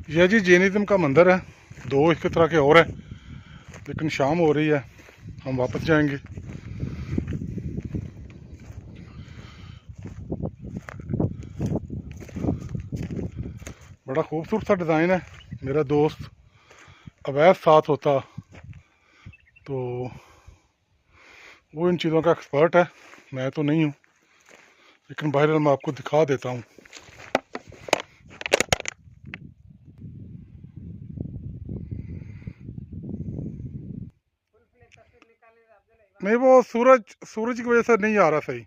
यह जी जैनिज़्म का मंदिर है, दो इस तरह के और है, लेकिन शाम हो रही है, हम वापस जाएंगे। बड़ा खूबसूरत सा डिज़ाइन है। मेरा दोस्त अवैध साथ होता तो वो इन चीज़ों का एक्सपर्ट है, मैं तो नहीं हूँ, लेकिन बहरहाल मैं आपको दिखा देता हूँ। नहीं, वो सूरज सूरज की वजह से नहीं आ रहा सही।